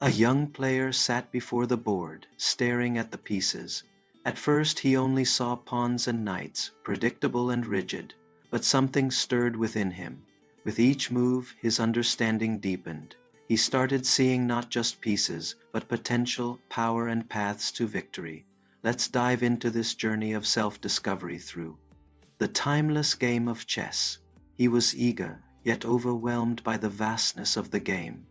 A young player sat before the board, staring at the pieces. At first he only saw pawns and knights, predictable and rigid, but something stirred within him. With each move, his understanding deepened. He started seeing not just pieces, but potential, power, and paths to victory. Let's dive into this journey of self-discovery through the timeless game of chess. He was eager, yet overwhelmed by the vastness of the game.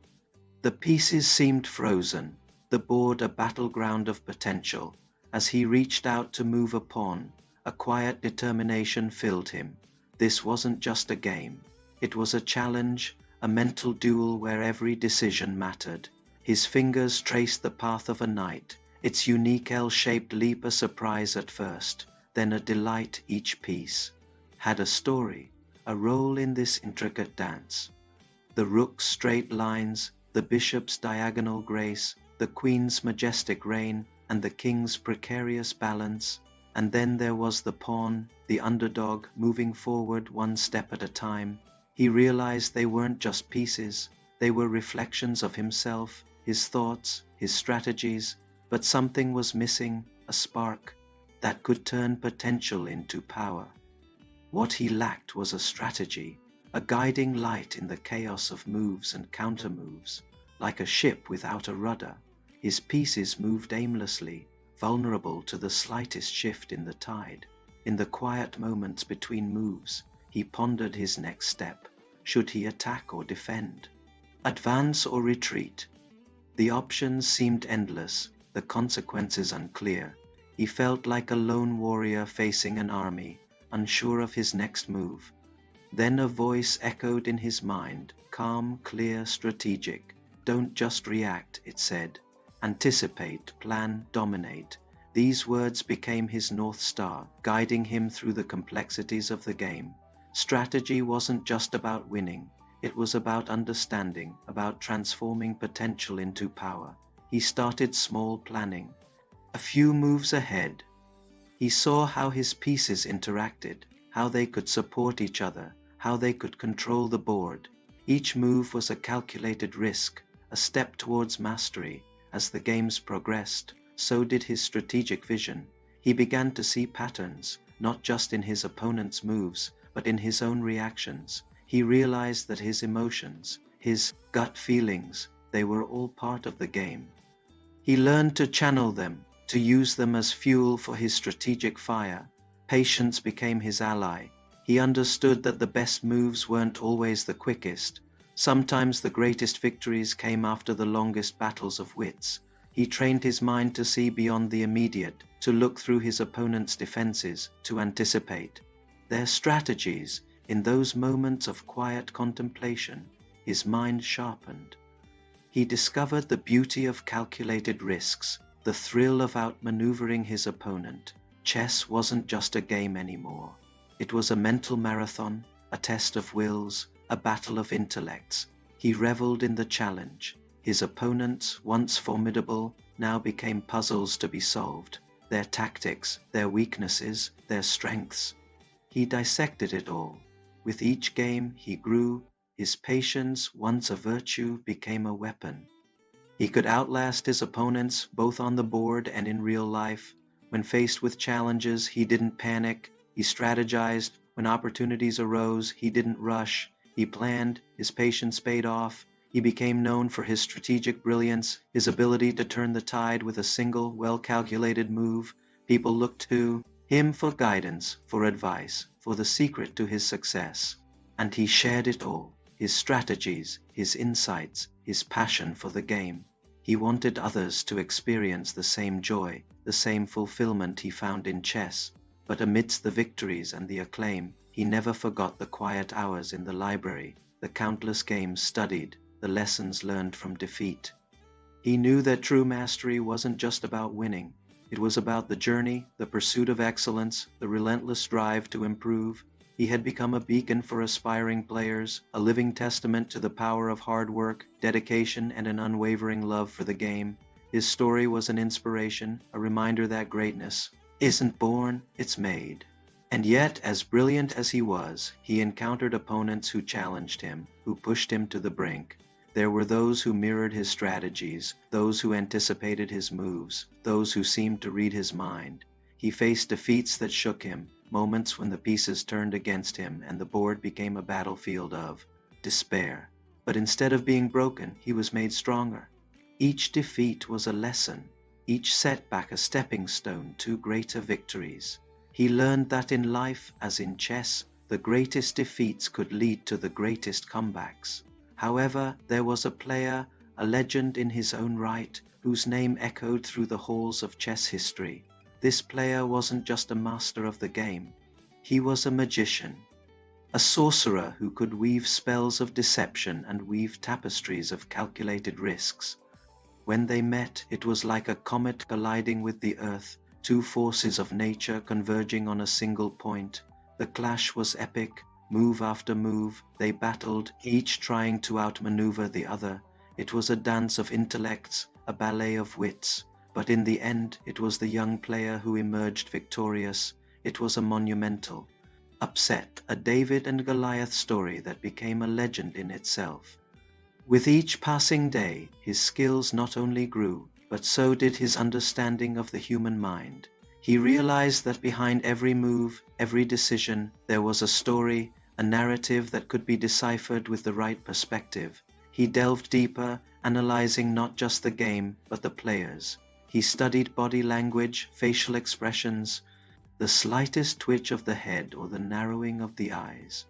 The pieces seemed frozen, the board a battleground of potential. As he reached out to move a pawn, a quiet determination filled him. This wasn't just a game. It was a challenge, a mental duel where every decision mattered. His fingers traced the path of a knight, its unique L-shaped leap a surprise at first, then a delight. Each piece had a story, a role in this intricate dance. The rook's straight lines, the bishop's diagonal grace, the queen's majestic reign, and the king's precarious balance. And then there was the pawn, the underdog, moving forward one step at a time. He realized they weren't just pieces, they were reflections of himself, his thoughts, his strategies, but something was missing, a spark that could turn potential into power. What he lacked was a strategy, a guiding light in the chaos of moves and counter-moves. Like a ship without a rudder, his pieces moved aimlessly, vulnerable to the slightest shift in the tide. In the quiet moments between moves, he pondered his next step. Should he attack or defend? Advance or retreat? The options seemed endless, the consequences unclear. He felt like a lone warrior facing an army, unsure of his next move. Then a voice echoed in his mind, calm, clear, strategic. Don't just react, it said. Anticipate, plan, dominate. These words became his North Star, guiding him through the complexities of the game. Strategy wasn't just about winning. It was about understanding, about transforming potential into power. He started small, planning. A few moves ahead, he saw how his pieces interacted, how they could support each other, how they could control the board. Each move was a calculated risk, a step towards mastery. As the games progressed, so did his strategic vision. He began to see patterns, not just in his opponent's moves, but in his own reactions. He realized that his emotions, his gut feelings, they were all part of the game. He learned to channel them, to use them as fuel for his strategic fire. Patience became his ally. He understood that the best moves weren't always the quickest. Sometimes the greatest victories came after the longest battles of wits. He trained his mind to see beyond the immediate, to look through his opponent's defenses, to anticipate their strategies. In those moments of quiet contemplation, his mind sharpened. He discovered the beauty of calculated risks, the thrill of outmaneuvering his opponent. Chess wasn't just a game anymore. It was a mental marathon, a test of wills, a battle of intellects. He reveled in the challenge. His opponents, once formidable, now became puzzles to be solved. Their tactics, their weaknesses, their strengths. He dissected it all. With each game he grew. His patience, once a virtue, became a weapon. He could outlast his opponents both on the board and in real life. When faced with challenges, he didn't panic. He strategized. When opportunities arose, he didn't rush. He planned. His patience paid off. He became known for his strategic brilliance, his ability to turn the tide with a single, well-calculated move. People looked to him for guidance, for advice, for the secret to his success. And he shared it all, his strategies, his insights, his passion for the game. He wanted others to experience the same joy, the same fulfillment he found in chess. But amidst the victories and the acclaim, he never forgot the quiet hours in the library, the countless games studied, the lessons learned from defeat. He knew that true mastery wasn't just about winning. It was about the journey, the pursuit of excellence, the relentless drive to improve. He had become a beacon for aspiring players, a living testament to the power of hard work, dedication, and an unwavering love for the game. His story was an inspiration, a reminder that greatness isn't born, it's made. And yet, as brilliant as he was, he encountered opponents who challenged him, who pushed him to the brink. There were those who mirrored his strategies, those who anticipated his moves, those who seemed to read his mind. He faced defeats that shook him, moments when the pieces turned against him and the board became a battlefield of despair. But instead of being broken, he was made stronger. Each defeat was a lesson, each setback a stepping stone to greater victories. He learned that in life, as in chess, the greatest defeats could lead to the greatest comebacks. However, there was a player, a legend in his own right, whose name echoed through the halls of chess history. This player wasn't just a master of the game. He was a magician, a sorcerer who could weave spells of deception and weave tapestries of calculated risks. When they met, it was like a comet colliding with the earth, two forces of nature converging on a single point. The clash was epic. Move after move, they battled, each trying to outmaneuver the other. It was a dance of intellects, a ballet of wits. But in the end, it was the young player who emerged victorious. It was a monumental, upset, a David and Goliath story that became a legend in itself. With each passing day, his skills not only grew, but so did his understanding of the human mind. He realized that behind every move, every decision, there was a story, a narrative that could be deciphered with the right perspective. He delved deeper, analyzing not just the game, but the players. He studied body language, facial expressions, the slightest twitch of the head or the narrowing of the eyes.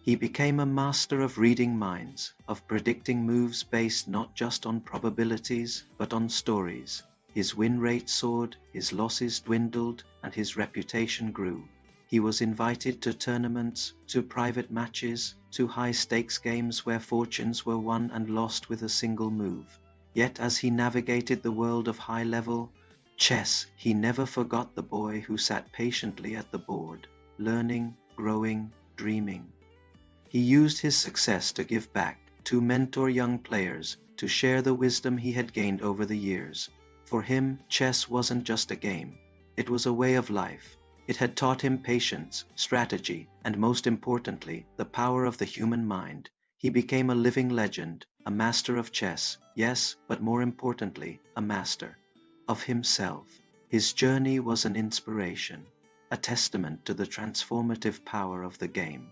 He became a master of reading minds, of predicting moves based not just on probabilities, but on stories. His win rate soared, his losses dwindled, and his reputation grew. He was invited to tournaments, to private matches, to high-stakes games where fortunes were won and lost with a single move. Yet as he navigated the world of high-level chess, he never forgot the boy who sat patiently at the board, learning, growing, dreaming. He used his success to give back, to mentor young players, to share the wisdom he had gained over the years. For him, chess wasn't just a game. It was a way of life. It had taught him patience, strategy, and most importantly, the power of the human mind. He became a living legend, a master of chess, yes, but more importantly, a master of himself. His journey was an inspiration, a testament to the transformative power of the game.